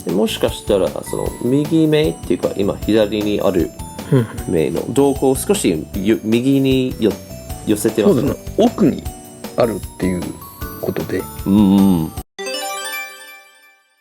でもしかしたらその右目っていうか今左にある目の瞳孔を少し右に寄せてますね。そうですね、奥にあるっていうことで。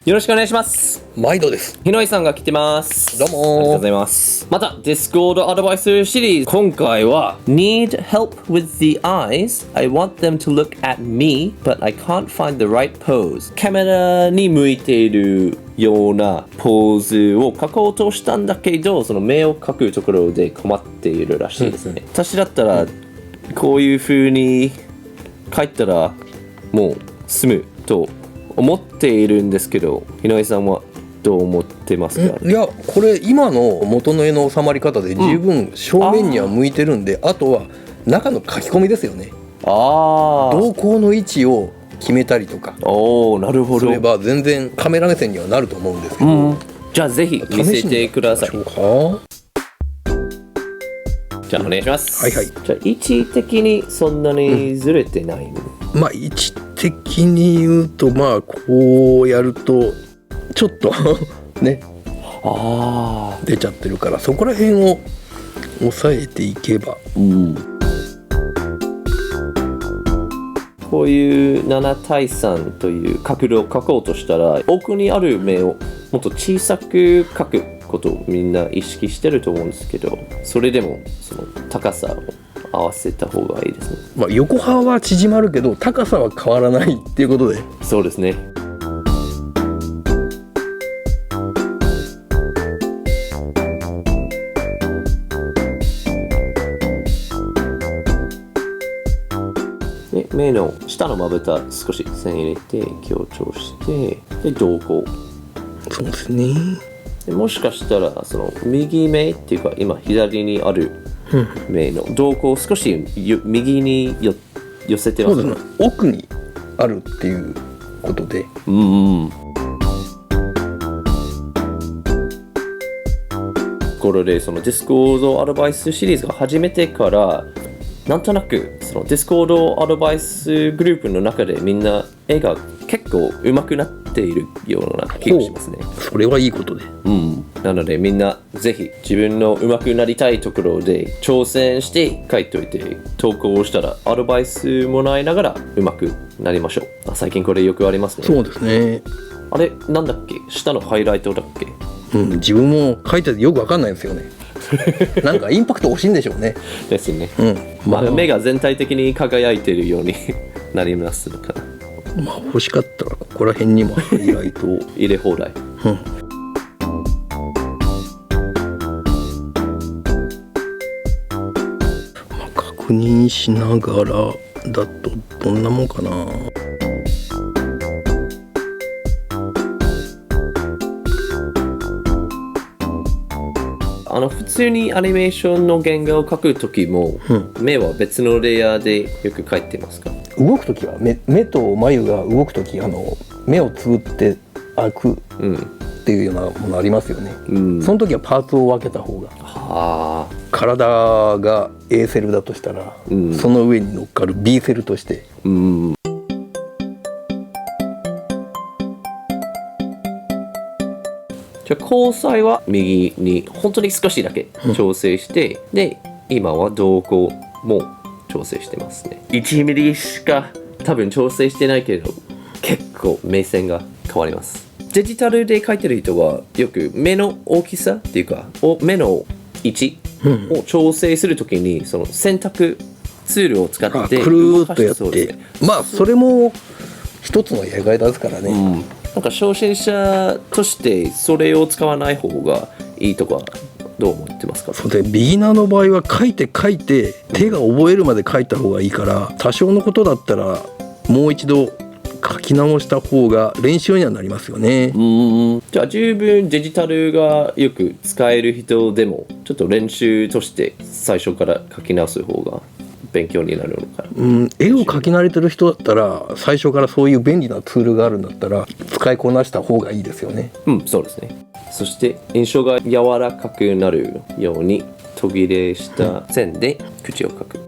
よろしくお願いします。毎度です。ひのいさんが来てます。どうも。ありがとうございます。また Discord アドバイスシリーズ、今回は Need help with the eyes. I want them to look at me, but I can't find the right pose. カメラに向いているようなポーズを描こうとしたんだけど、その目を描くところで困っているらしいですね。私だったらこういう風に描いたらもう済むと思っているんですけど、井上さんはどう思ってますか？いや、これ今の元の絵の収まり方で十分正面には向いてるんで、あとは中の書き込みですよね。瞳孔の位置を決めたりとか、なるほど。すれば全然カメラ目線にはなると思うんですけど、じゃあぜひ見せてください。じゃあお願いします。はいはい。じゃあ位置的にそんなにずれてないの？まあ位置的に言うと、まあこうやるとちょっとね出ちゃってるから、そこら辺を抑えていけば、こういう7対3という角度を描こうとしたら、奥にある目をもっと小さく描くことをみんな意識してると思うんですけど、それでもその高さを合わせた方がいいですね。まあ、横幅は縮まるけど高さは変わらないっていうことで。そうですね。で、目の下のまぶた少し線入れて強調して、で瞳孔。そうですね。でもしかしたらその右目っていうか今左にある目の瞳孔を少し右に寄せてますね。そうですね、奥にあるっていうことで。これでその Discord アドバイスシリーズが始めてから、なんとなくその Discord アドバイスグループの中でみんな絵が結構上手くなっているような気がしますね。それはいいことで。なのでみんなぜひ自分の上手くなりたいところで挑戦して書いておいて、投稿をしたらアドバイスもらいながら上手くなりましょう。最近これよくありますね。そうですね。あれなんだっけ、下のハイライトだっけ？自分も書いててよくわかんないんですよね。なんかインパクト欲しいんでしょうね。ですね。目が全体的に輝いているようになりますのかな。まあ欲しかったらここら辺にもハイライトを入れ放題。確認しながらだとどんなもんかな。普通にアニメーションの原画を描くときも、目は別のレイヤーでよく描いてますか？動くときは目と眉が動くとき、目をつぶって開くっていうようなものありますよね。その時はパーツを分けた方が、体が A セルだとしたら、その上に乗っかる B セルとして、じゃあ交際は右に本当に少しだけ調整して、で今は瞳孔も調整してますね。1ミリしか多分調整してないけど、結構目線が変わります。デジタルで描いてる人はよく目の大きさっていうか目の位置を調整するときに、その選択ツールを使ってくるーっとやって、まあそれも一つのやり方ですからね。なんか初心者としてそれを使わない方がいいとかどう思ってますか？そうで、ビギナーの場合は書いて手が覚えるまで書いた方がいいから、多少のことだったらもう一度書き直した方が練習にはなりますよね。じゃあ十分デジタルがよく使える人でもちょっと練習として最初から書き直す方が勉強になるのかな。絵を描き慣れてる人だったら、最初からそういう便利なツールがあるんだったら使いこなした方がいいですよね。そうですね。そして印象が柔らかくなるように途切れした線で口を描く。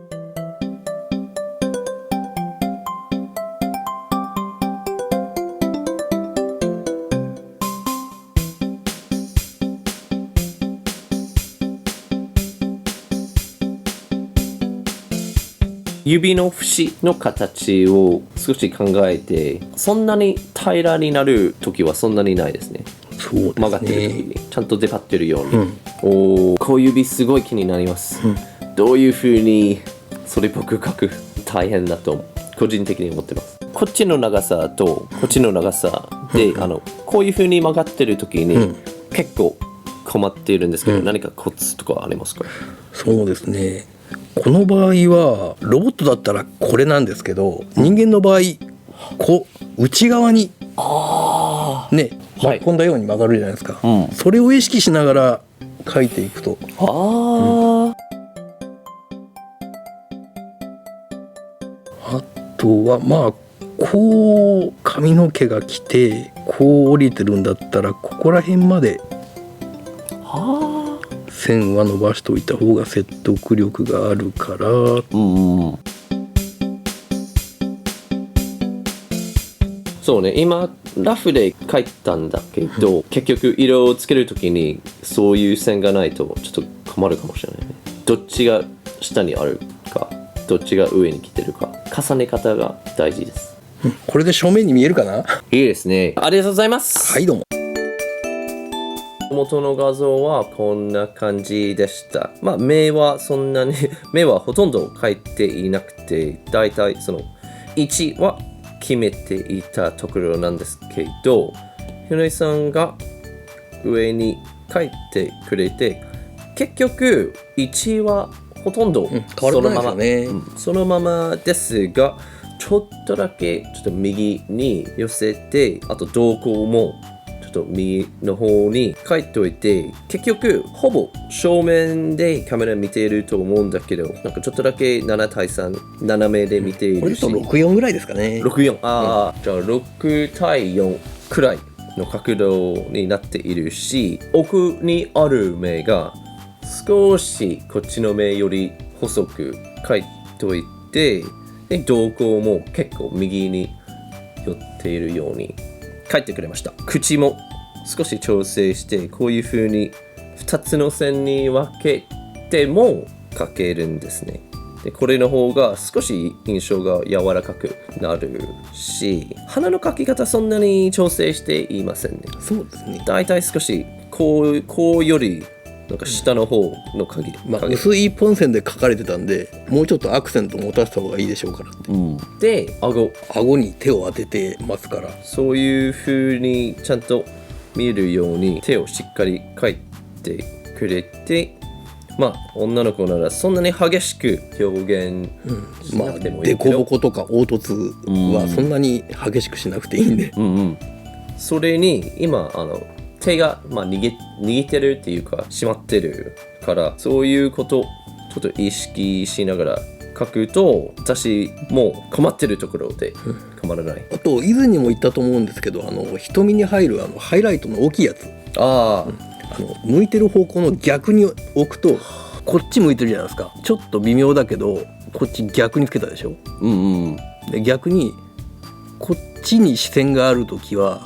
指の節の形を少し考えて、そんなに平らになる時はそんなにないですね。そうですね。曲がってる時にちゃんと出張ってるように、おー、小指すごい気になります、どういう風にそれっぽく描く大変だと個人的に思ってます。こっちの長さとこっちの長さで、こういう風に曲がってる時に、結構困っているんですけど、何かコツとかありますか？そうですね。この場合はロボットだったらこれなんですけど、人間の場合内側にね巻き込んだように曲がるじゃないですか、それを意識しながら描いていくと。あとはまあこう髪の毛が来てこう降りてるんだったら、ここら辺まで線は伸ばしておいた方が説得力があるから、そうね、今ラフで描いたんだけど、結局色をつけるときにそういう線がないとちょっと困るかもしれないね。どっちが下にあるか、どっちが上に来てるか、重ね方が大事です。これで正面に見えるかな？いいですね。ありがとうございます。はい、どうも。元の画像はこんな感じでした。まあ目はそんなに目はほとんど描いていなくて、だいたいその位置は決めていたところなんですけど、ひろいさんが上に描いてくれて、結局位置はほとんどそのまま、そのままですが、ちょっとだけちょっと右に寄せて、あと瞳孔もちょっと右の方に描いておいて、結局ほぼ正面でカメラ見ていると思うんだけど、なんかちょっとだけ7対3斜めで見ているし、これと64ぐらいですかね。64、じゃあ6対4くらいの角度になっているし、奥にある目が少しこっちの目より細く描いておいて、で瞳孔も結構右に寄っているように描いてくれました。口も少し調整して、こういう風に2つの線に分けても描けるんですね。でこれの方が少し印象が柔らかくなるし、鼻の描き方そんなに調整していませんね。そうですね。だいたい少しこうよりなんか下の方の影、薄いポン線で描かれてたんで、もうちょっとアクセント持たせた方がいいでしょうからって、で顎に手を当ててますから、そういう風にちゃんと見えるように手をしっかり描いてくれて、まあ女の子ならそんなに激しく表現しなくてもいいけど、デコボコとか凹凸はそんなに激しくしなくていいんで、それに今手が、握ってるっていうか締まってるから、そういうことちょっと意識しながら書くと、私もう困ってるところで困らない。あと以前にも言ったと思うんですけど、瞳に入るハイライトの大きいやつ、向いてる方向の逆に置くと、こっち向いてるじゃないですか。ちょっと微妙だけどこっち逆につけたでしょ。で逆にこっちに視線があるときは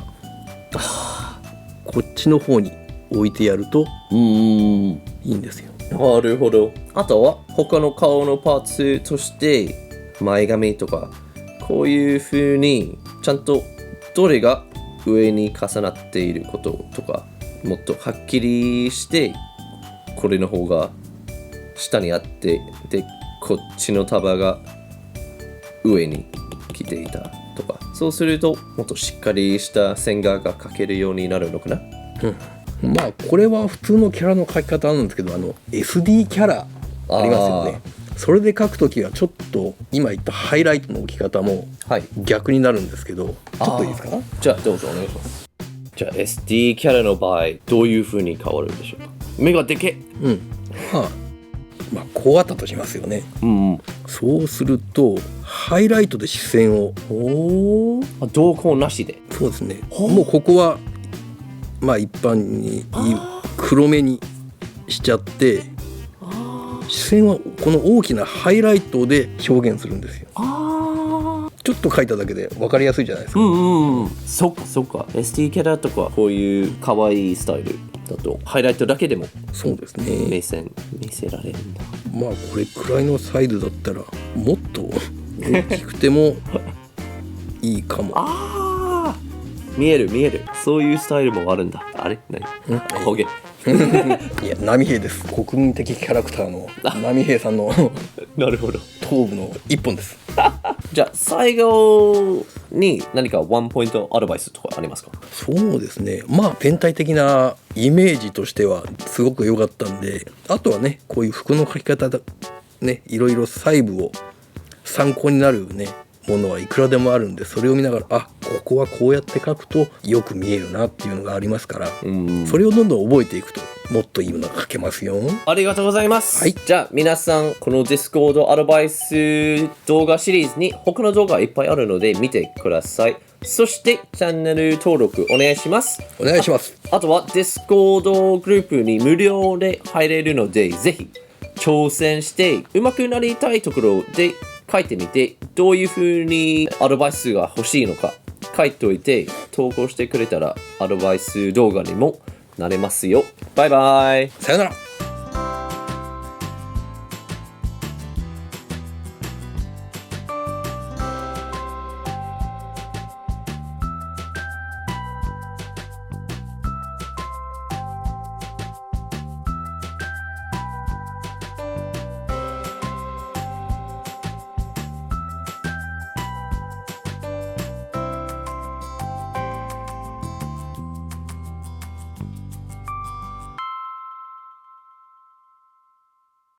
こっちの方に置いてやるといいんですよ。なるほど。あとは他の顔のパーツとして前髪とか、こういう風にちゃんとどれが上に重なっていることとか、もっとはっきりしてこれの方が下にあって、でこっちの束が上に来ていたとか、そうするともっとしっかりした線画が描けるようになるのかな。まあこれは普通のキャラの描き方なんですけど、SD キャラありますよね。それで描くときはちょっと今言ったハイライトの置き方も逆になるんですけど、ちょっといいですか？じゃあどうぞお願いします。じゃあ SD キャラの場合どういう風に変わるでしょうか？目がでけこうあったとしますよね。そうするとハイライトで視線を瞳孔なしで、そうですね、もうここは一般に黒目にしちゃって、視線はこの大きなハイライトで表現するんですよ。ちょっと描いただけで分かりやすいじゃないですか。そっか SD キャラとかこういう可愛いスタイルだとハイライトだけでもそうですね。見せられるんだ。まあこれくらいのサイズだったらもっと大きくてもいいかも。ああ、見える。そういうスタイルもあるんだ。あれ何？ほげ。いや、波平です。国民的キャラクターの波平さんのなるほど。頭部の一本です。じゃあ最後に何かワンポイントアドバイスとかありますか？そうですね。まあ全体的なイメージとしてはすごく良かったんで、あとはね、こういう服の描き方だね、いろいろ細部を参考になるねものはいくらでもあるんで、それを見ながら、あ、ここはこうやって描くとよく見えるなっていうのがありますから、それをどんどん覚えていくともっといいものが描けますよ。ありがとうございます。はい、じゃあ皆さんこの Discord アドバイス動画シリーズに他の動画いっぱいあるので見てください。そしてチャンネル登録お願いします。お願いします。あとは Discord グループに無料で入れるので、ぜひ挑戦して上手くなりたいところで書いてみて、どういう風にアドバイスが欲しいのか書いておいて投稿してくれたらアドバイス動画にもなれますよ。バイバイ。さよなら。